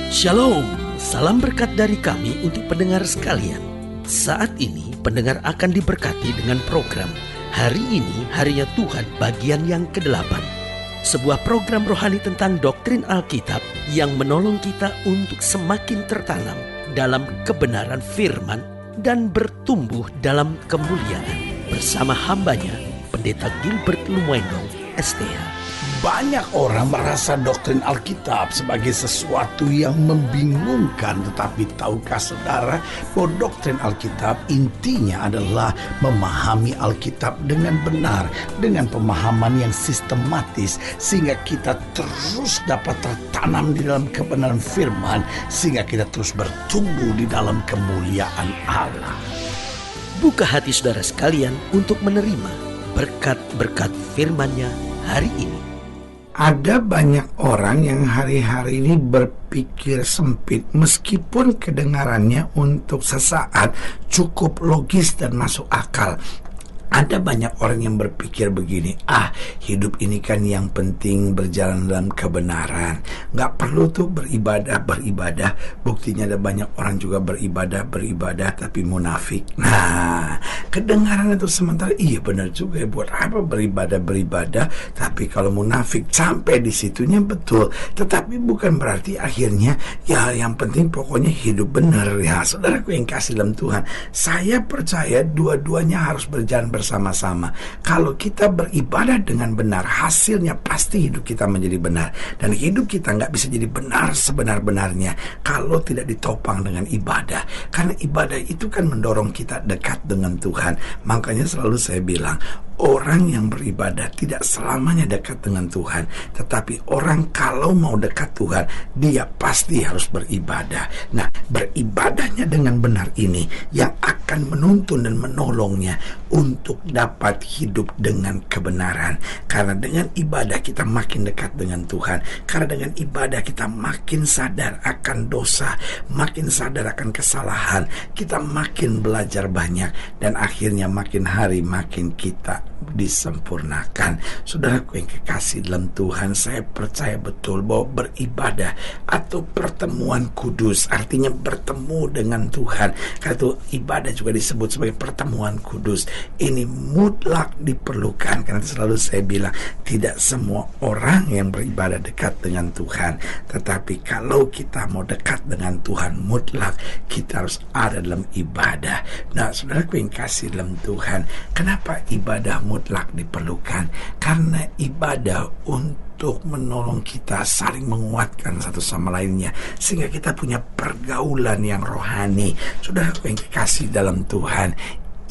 Shalom, salam berkat dari kami untuk pendengar sekalian. Saat ini pendengar akan diberkati dengan program Hari Ini Harinya Tuhan bagian yang ke-8. Sebuah program rohani tentang doktrin Alkitab yang menolong kita untuk semakin tertanam dalam kebenaran firman dan bertumbuh dalam kemuliaan. Bersama hambanya, Pendeta Gilbert Lumwendong, STH. Banyak orang merasa doktrin Alkitab sebagai sesuatu yang membingungkan. Tetapi tahukah saudara bahwa doktrin Alkitab intinya adalah memahami Alkitab dengan benar, dengan pemahaman yang sistematis, sehingga kita terus dapat tertanam di dalam kebenaran firman, sehingga kita terus bertumbuh di dalam kemuliaan Allah. Buka hati saudara sekalian untuk menerima berkat-berkat firman-Nya hari ini. Ada banyak orang yang hari-hari ini berpikir sempit, meskipun kedengarannya untuk sesaat cukup logis dan masuk akal. Ada banyak orang yang berpikir begini, hidup ini kan yang penting berjalan dalam kebenaran, gak perlu tuh beribadah. Buktinya ada banyak orang juga beribadah tapi munafik. Nah, kedengaran itu sementara, iya benar juga, buat apa beribadah tapi kalau munafik. Sampai di situnya betul, tetapi bukan berarti akhirnya ya yang penting pokoknya hidup benar. Ya saudaraku yang kasih dalam Tuhan, saya percaya dua-duanya harus berjalan bersama-sama. Kalau kita beribadah dengan benar, hasilnya pasti hidup kita menjadi benar. Dan hidup kita nggak bisa jadi benar sebenar-benarnya kalau tidak ditopang dengan ibadah. Karena ibadah itu kan mendorong kita dekat dengan Tuhan. Makanya selalu saya bilang, orang yang beribadah tidak selamanya dekat dengan Tuhan. Tetapi orang kalau mau dekat Tuhan, dia pasti harus beribadah. Nah, beribadahnya dengan benar ini yang akan menuntun dan menolongnya untuk dapat hidup dengan kebenaran. Karena dengan ibadah kita makin dekat dengan Tuhan. Karena dengan ibadah kita makin sadar akan dosa, makin sadar akan kesalahan. Kita makin belajar banyak, dan akhirnya makin hari makin kita disempurnakan. Saudaraku yang kekasih dalam Tuhan, saya percaya betul bahwa beribadah atau pertemuan kudus, artinya bertemu dengan Tuhan. Karena itu ibadah juga disebut sebagai pertemuan kudus. Ini mutlak diperlukan. Karena selalu saya bilang, tidak semua orang yang beribadah dekat dengan Tuhan. Tetapi kalau kita mau dekat dengan Tuhan, mutlak kita harus ada dalam ibadah. Nah, saudaraku yang kasih dalam Tuhan, kenapa ibadah mutlak diperlukan? Karena ibadah untuk menolong kita saling menguatkan satu sama lainnya, sehingga kita punya pergaulan yang rohani. Saudaraku yang kekasih dalam Tuhan,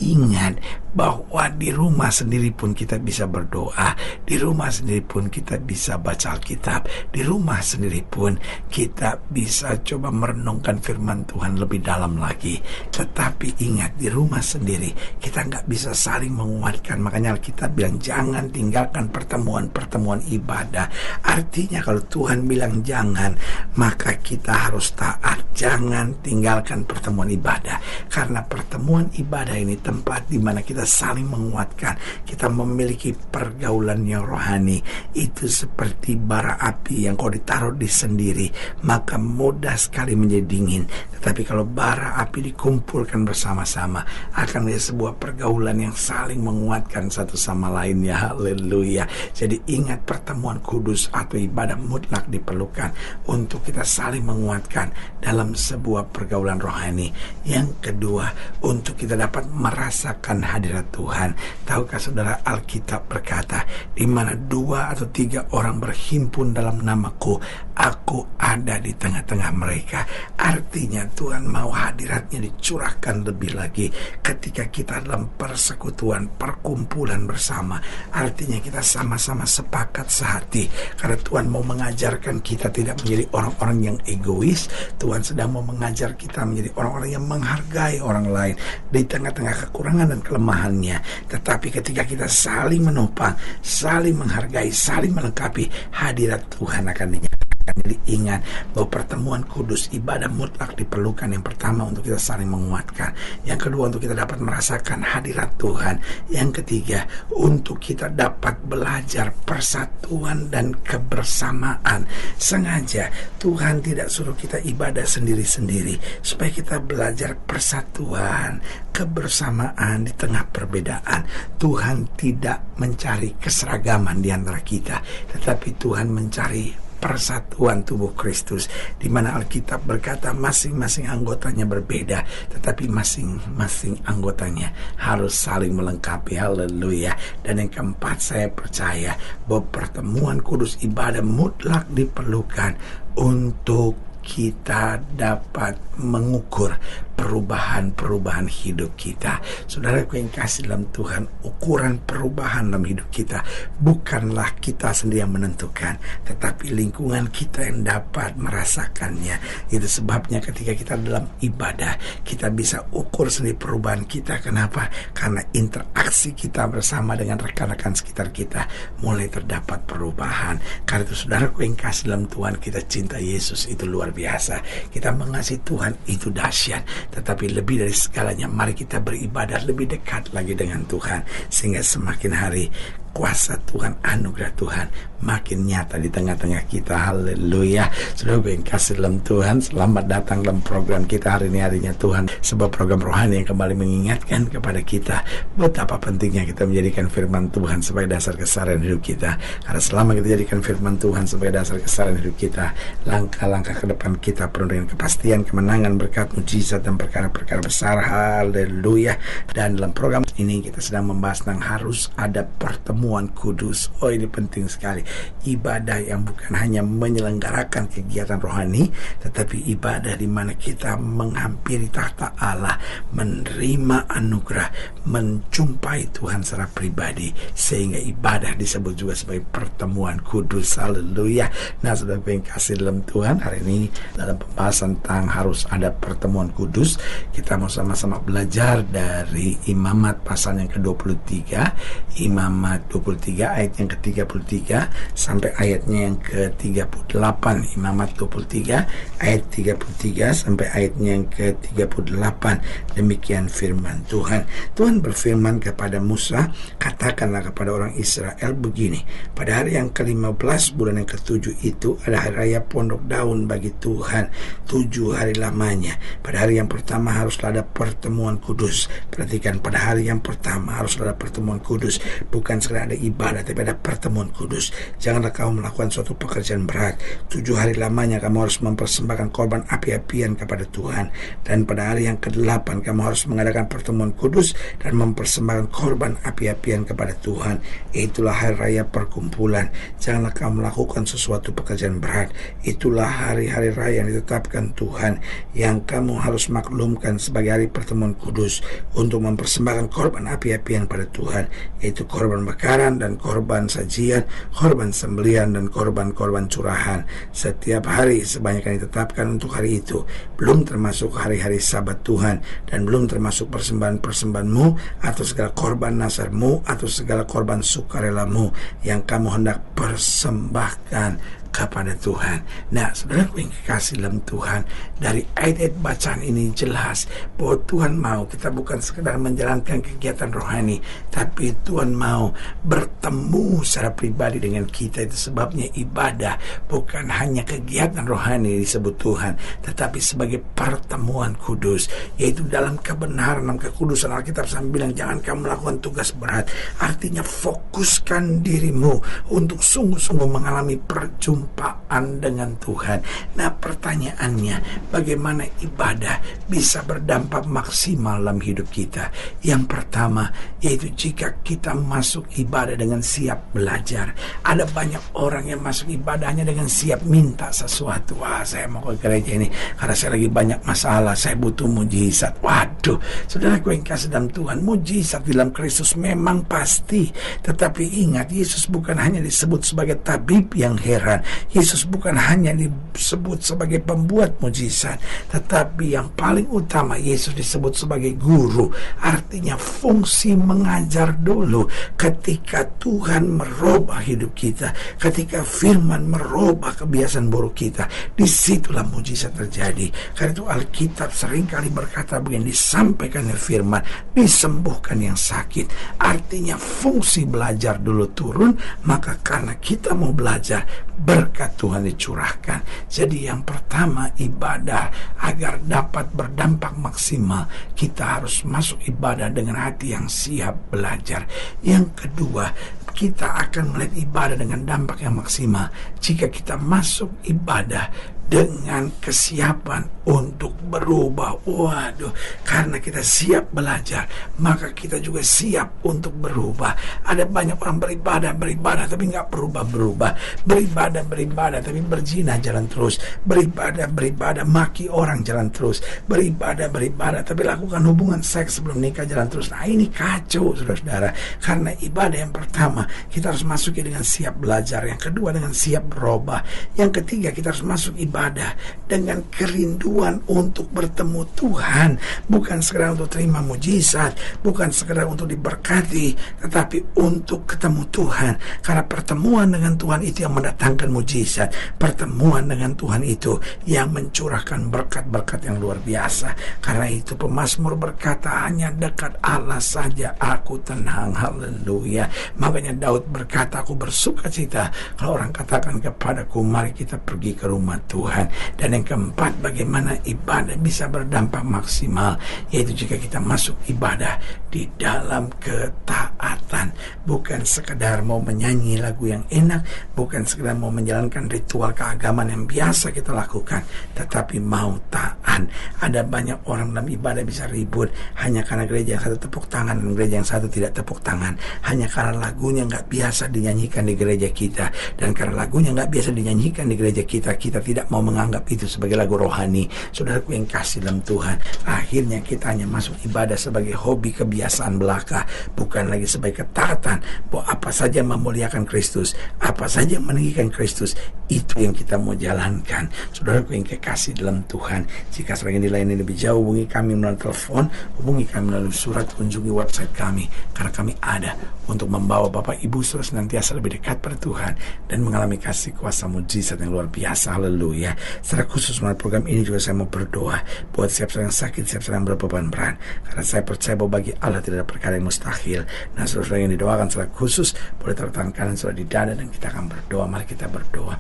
ingat bahwa di rumah sendiri pun kita bisa berdoa, di rumah sendiri pun kita bisa baca Alkitab, di rumah sendiri pun kita bisa coba merenungkan firman Tuhan lebih dalam lagi. Tetapi ingat, di rumah sendiri kita nggak bisa saling menguatkan. Makanya Alkitab bilang jangan tinggalkan pertemuan-pertemuan ibadah. Artinya kalau Tuhan bilang jangan, maka kita harus taat. Jangan tinggalkan pertemuan ibadah, karena pertemuan ibadah ini tempat di mana kita saling menguatkan. Kita memiliki pergaulan yang rohani. Itu seperti bara api yang kalau ditaruh di sendiri, maka mudah sekali menjadi dingin. Tetapi kalau bara api dikumpulkan bersama-sama, akan menjadi sebuah pergaulan yang saling menguatkan satu sama lainnya. Haleluya. Jadi ingat, pertemuan kudus atau ibadah mutlak diperlukan untuk kita saling menguatkan dalam sebuah pergaulan rohani. Yang kedua, untuk kita dapat merasakan hadirat Tuhan. Tahukah saudara, Alkitab berkata, di mana 2 atau 3 orang berhimpun dalam namaku, aku ada di tengah-tengah mereka. Artinya Tuhan mau hadiratnya dicurahkan lebih lagi ketika kita dalam persekutuan, perkumpulan bersama. Artinya kita sama-sama sepakat sehati, karena Tuhan mau mengajarkan kita tidak menjadi orang-orang yang egois. Tuhan sedang mau mengajar kita menjadi orang-orang yang menghargai orang lain di tengah-tengah kekurangan dan kelemahannya. Tetapi ketika kita saling menopang, saling menghargai, saling melengkapi, hadirat Tuhan akan dinyatakan. Jadi ingat bahwa pertemuan kudus, ibadah mutlak diperlukan. Yang pertama untuk kita saling menguatkan, yang kedua untuk kita dapat merasakan hadirat Tuhan, yang ketiga untuk kita dapat belajar persatuan dan kebersamaan. Sengaja Tuhan tidak suruh kita ibadah sendiri-sendiri, supaya kita belajar persatuan, kebersamaan di tengah perbedaan. Tuhan tidak mencari keseragaman di antara kita, tetapi Tuhan mencari persatuan tubuh Kristus, di mana Alkitab berkata masing-masing anggotanya berbeda, tetapi masing-masing anggotanya harus saling melengkapi. Haleluya. Dan yang keempat, saya percaya bahwa pertemuan kudus, ibadah mutlak diperlukan untuk kita dapat mengukur perubahan-perubahan hidup kita. Saudaraku yang kasih dalam Tuhan, ukuran perubahan dalam hidup kita bukanlah kita sendiri yang menentukan, tetapi lingkungan kita yang dapat merasakannya. Itu sebabnya ketika kita dalam ibadah, kita bisa ukur sendiri perubahan kita. Kenapa? Karena interaksi kita bersama dengan rekan-rekan sekitar kita mulai terdapat perubahan. Karena itu saudaraku yang kasih dalam Tuhan, kita cinta Yesus itu luar biasa. Kita mengasihi Tuhan itu dahsyat. Tetapi lebih dari segalanya, mari kita beribadah lebih dekat lagi dengan Tuhan, sehingga semakin hari kuasa Tuhan, anugerah Tuhan makin nyata di tengah-tengah kita. Haleluya. Saudara yang kasih dalam Tuhan, selamat datang dalam program kita hari ini, harinya Tuhan, sebuah program rohani yang kembali mengingatkan kepada kita betapa pentingnya kita menjadikan firman Tuhan sebagai dasar keseharian hidup kita. Karena selama kita jadikan firman Tuhan sebagai dasar keseharian hidup kita, langkah-langkah ke depan kita penuh dengan kepastian, kemenangan, berkat, mujizat, dan perkara-perkara besar. Haleluya. Dan dalam program ini kita sedang membahas tentang harus ada pertemuan kudus. Oh, ini penting sekali. Ibadah yang bukan hanya menyelenggarakan kegiatan rohani, tetapi ibadah di mana kita menghampiri tahta Allah, menerima anugerah, menjumpai Tuhan secara pribadi, sehingga ibadah disebut juga sebagai pertemuan kudus. Haleluya. Nah, saudara yang kasih dalam Tuhan, hari ini dalam pembahasan tentang harus ada pertemuan kudus, kita mau sama-sama belajar dari Imamat pasal yang ke-23, Imamat 23 ayat yang ke-33 sampai ayatnya yang ke-38. Imamat 23 ayat 33 sampai ayatnya yang ke-38. Demikian firman Tuhan. Tuhan berfirman kepada Musa, katakanlah kepada orang Israel begini, pada hari yang ke-15 bulan yang ke-7 itu ada hari raya pondok daun bagi Tuhan, 7 hari lamanya. Pada hari yang pertama haruslah ada pertemuan kudus. Perhatikan, pada hari yang pertama haruslah ada pertemuan kudus. Bukan sekedar ada ibadah, tapi ada pertemuan kudus. Janganlah kamu melakukan suatu pekerjaan berat. 7 hari lamanya kamu harus mempersembahkan korban api-apian kepada Tuhan. Dan pada hari yang ke-8 kamu harus mengadakan pertemuan kudus dan mempersembahkan korban api-apian kepada Tuhan. Itulah hari raya perkumpulan. Janganlah kamu melakukan sesuatu pekerjaan berat. Itulah hari-hari raya yang ditetapkan Tuhan, yang kamu harus maklumkan sebagai hari pertemuan kudus untuk mempersembahkan korban api-apian pada Tuhan, yaitu korban bakaran dan korban sajian, korban sembelihan dan korban-korban curahan. Setiap hari sebanyak yang ditetapkan untuk hari itu, belum termasuk hari-hari sabat Tuhan, dan belum termasuk persembahan-persembahanmu atau segala korban nasarmu atau segala korban sukarelamu yang kamu hendak persembahkan kepada Tuhan. Nah, saudaraku yang kekasih dalam Tuhan, dari ayat-ayat bacaan ini jelas bahwa Tuhan mau kita bukan sekedar menjalankan kegiatan rohani, tapi Tuhan mau bertemu secara pribadi dengan kita. Itu sebabnya ibadah bukan hanya kegiatan rohani disebut Tuhan, tetapi sebagai pertemuan kudus, yaitu dalam kebenaran, dalam kekudusan. Alkitab sambil bilang jangan kamu melakukan tugas berat. Artinya fokuskan dirimu untuk sungguh-sungguh mengalami perjumpaan dengan Tuhan. Nah, pertanyaannya, bagaimana ibadah bisa berdampak maksimal dalam hidup kita? Yang pertama, yaitu jika kita masuk ibadah dengan siap belajar. Ada banyak orang yang masuk ibadahnya dengan siap minta sesuatu. Wah, saya mau ke gereja ini karena saya lagi banyak masalah, saya butuh mujizat. Waduh, saudaraku yang kasih dalam Tuhan, mujizat dalam Kristus memang pasti. Tetapi ingat, Yesus bukan hanya disebut sebagai tabib yang heran, Yesus bukan hanya disebut sebagai pembuat mujizat, tetapi yang paling utama Yesus disebut sebagai guru. Artinya fungsi mengajar dulu. Ketika Tuhan merubah hidup kita, ketika firman merubah kebiasaan buruk kita, disitulah mujizat terjadi. Karena itu Alkitab seringkali berkata begini, disampaikan firman, disembuhkan yang sakit. Artinya fungsi belajar dulu turun, maka karena kita mau belajar, berkat Tuhan dicurahkan. Jadi yang pertama, ibadah. Agar dapat berdampak maksimal, kita harus masuk ibadah dengan hati yang siap belajar. Yang kedua, kita akan melihat ibadah dengan dampak yang maksimal jika kita masuk ibadah dengan kesiapan untuk berubah. Waduh, karena kita siap belajar, maka kita juga siap untuk berubah. Ada banyak orang beribadah tapi nggak berubah. Beribadah tapi berzina jalan terus. Beribadah maki orang jalan terus. Beribadah tapi lakukan hubungan seks sebelum nikah jalan terus. Nah, ini kacau, saudara-saudara. Karena ibadah yang pertama, kita harus masuki dengan siap belajar. Yang kedua, dengan siap berubah. Yang ketiga, kita harus masuk ibadah dengan kerinduan untuk bertemu Tuhan, bukan sekedar untuk terima mujizat, bukan sekedar untuk diberkati, tetapi untuk ketemu Tuhan. Karena pertemuan dengan Tuhan itu yang mendatangkan mujizat. Pertemuan dengan Tuhan itu yang mencurahkan berkat-berkat yang luar biasa. Karena itu pemazmur berkata, hanya dekat Allah saja aku tenang. Haleluya. Makanya Daud berkata, aku bersuka cita kalau orang katakan kepadaku, mari kita pergi ke rumah Tuhan. Dan yang keempat, bagaimana ibadah bisa berdampak maksimal, yaitu jika kita masuk ibadah di dalam ketaatan. Bukan sekedar mau menyanyi lagu yang enak, bukan sekedar mau menjalankan ritual keagamaan yang biasa kita lakukan, tetapi mau taat. Ada banyak orang dalam ibadah bisa ribut hanya karena gereja yang satu tepuk tangan dan gereja yang satu tidak tepuk tangan, hanya karena lagunya nggak biasa dinyanyikan di gereja kita. Dan karena lagunya nggak biasa dinyanyikan di gereja kita, kita tidak mau menganggap itu sebagai lagu rohani. Saudaraku yang kasih dalam Tuhan, akhirnya kita hanya masuk ibadah sebagai hobi, kebiasaan belaka, bukan lagi sebagai ketaatan bahwa apa saja memuliakan Kristus, apa saja meninggikan Kristus, itu yang kita mau jalankan. Saudaraku yang kekasih dalam Tuhan, jika saudara dilayani lebih jauh, hubungi kami melalui telepon, hubungi kami melalui surat, kunjungi website kami, karena kami ada untuk membawa Bapak Ibu saudara senantiasa lebih dekat pada Tuhan dan mengalami kasih kuasa mujizat yang luar biasa. Haleluya. Secara khusus melalui program ini juga saya mau berdoa buat siap yang sakit, siap yang berbeban berat, karena saya percaya bahwa bagi Allah tidak ada perkara yang mustahil. Nah, saudara yang didoakan secara khusus boleh taruh tangan kanan saudara di dada dan kita akan berdoa. Mari kita berdoa.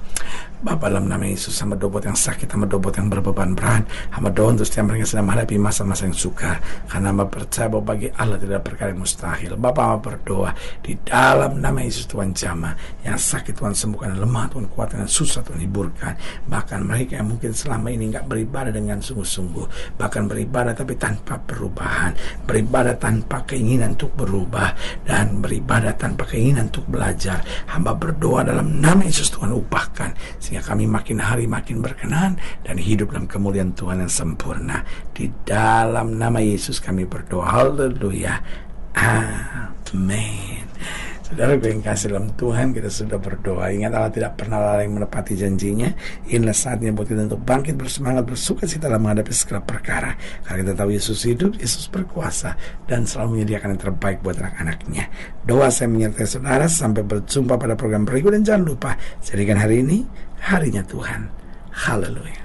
Bapa, dalam nama Yesus, hamba doa buat yang sakit, hamba doa buat yang berbeban berat, hamba doa untuk setiap mereka sedang menghadapi masa-masa yang sukar, karena hamba percaya bahwa bagi Allah tidak ada perkara yang mustahil. Bapa, hamba berdoa di dalam nama Yesus, Tuhan jamah yang sakit Tuhan sembuhkan, yang lemah Tuhan kuatkan, yang susah Tuhan hiburkan. Bahkan mereka yang mungkin selama ini nggak beribadah dengan sungguh-sungguh, bahkan beribadah tapi tanpa perubahan, beribadah tanpa keinginan untuk berubah, dan beribadah tanpa keinginan untuk belajar, hamba berdoa dalam nama Yesus, Tuhan ubahkan sehingga kami makin hari makin berkenan dan hidup dalam kemuliaan Tuhan yang sempurna. Di dalam nama Yesus kami berdoa. Haleluya. Amin. Saudara yang kasih dalam Tuhan, kita sudah berdoa. Ingat, Allah tidak pernah lalai menepati janjinya. Inilah saatnya buat kita untuk bangkit bersemangat, bersuka cita dalam menghadapi segala perkara. Karena kita tahu Yesus hidup, Yesus berkuasa, dan selalu menyediakan yang terbaik buat anak-anaknya. Doa saya menyertai saudara. Sampai berjumpa pada program berikut, dan jangan lupa jadikan hari ini harinya Tuhan. Haleluya.